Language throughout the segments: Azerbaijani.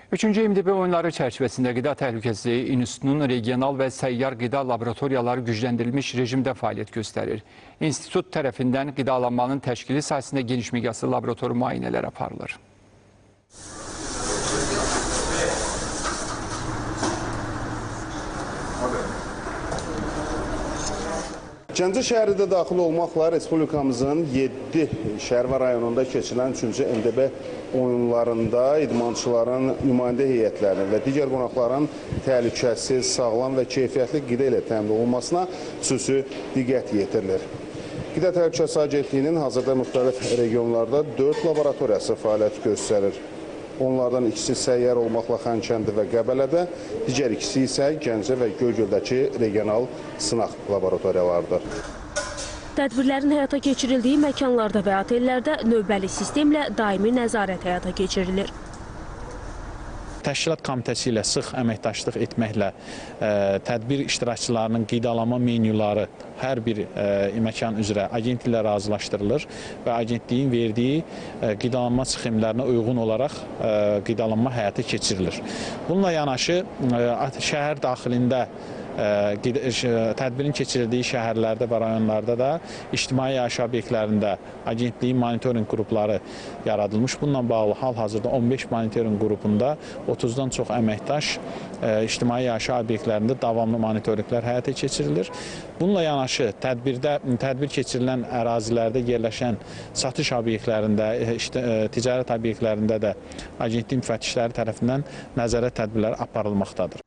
3-cü MDB oyunları çərçivəsində Qida Təhlükəsizliyi İnstitutunun regional və səyyar qida laboratoriyaları gücləndirilmiş rejimdə fəaliyyət göstərir. İnstitut tərəfindən qidalanmanın təşkili sahəsində geniş miqyaslı laborator müayinələr aparılır. Gəncə şəhəri də daxil olmaqla Respublikamızın 7 şəhər və rayonunda keçirilən 3-cü MDB oyunlarında idmançıların nümayəndə heyətlərinin və digər qonaqların təhlükəsiz, sağlam və keyfiyyətli qida ilə təmin olunmasına xüsusi diqqət yetirilir. Qida Təhlükəsizliyi Agentliyinin hazırda müxtəlif regionlarda 4 laboratoriyası fəaliyyət göstərir. Onlardan ikisi səyyar olmaqla Xankəndi və Qəbələdə, digər ikisi isə Gəncə və Göygöldəki regional sınaq laboratoriyalarıdır. Tədbirlərin həyata keçirildiyi məkanlarda və otellərdə növbəli sistemlə daimi nəzarət həyata keçirilir. Təşkilat komitəsi ilə sıx əməkdaşlıq etməklə tədbir iştirakçılarının qidalanma menyuları hər bir məkan üzrə agentliklə razılaşdırılır və agentliyin verdiyi qidalanma sxemlərinə uyğun olaraq qidalanma həyata keçirilir. Bununla yanaşı şəhər daxilində tədbirin keçirildiyi şəhərlərdə və rayonlarda da ictimai yaşayış obyektlərində agentliyin monitorinq qrupları yaradılmış. Bununla bağlı hal-hazırda 15 monitorinq qrupunda 30-dan çox əməkdaş ictimai yaşayış obyektlərində davamlı monitorinqlər həyata keçirilir. Bununla yanaşı tədbir keçirilən ərazilərdə yerləşən satış obyektlərində, ticarət obyektlərində də agentlik müfəttişləri tərəfindən nəzarət tədbirləri aparılmaqdadır.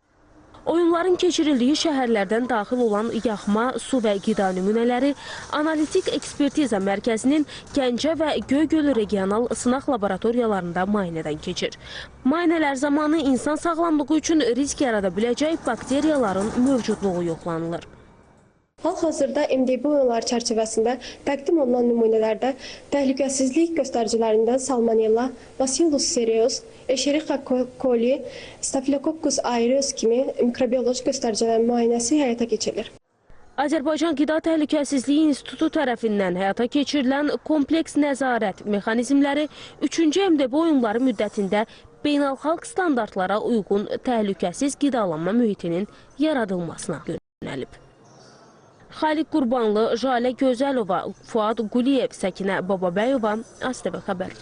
Oyunların keçirildiyi şəhərlərdən daxil olan yaxma, su və qida nümunələri Analitik Ekspertiza Mərkəzinin Gəncə və Göygöl regional sınaq laboratoriyalarında müayinədən keçir. Müayinələr zamanı insan sağlamlığı üçün risk yarada biləcək bakteriyaların mövcudluğu yoxlanılır. Hal-hazırda MDB oyunları çərçivəsində təqdim olunan nümunələrdə təhlükəsizlik göstəricilərindən Salmonella, Bacillus cereus, Escherichia coli, Staphylococcus aureus kimi mikrobioloji göstəricilərin müayinəsi həyata keçirilir. Azərbaycan Qida Təhlükəsizliyi İnstitutu tərəfindən həyata keçirilən kompleks nəzarət mexanizmləri 3-cü MDB oyunları müddətində beynəlxalq standartlara uyğun təhlükəsiz qidalanma mühitinin yaradılmasına yönəlib. Xaliq Qurbanlı, Jalə Gözəlova, Fuad Quliyev, Səkinə Bababəyova, ASTV xəbər.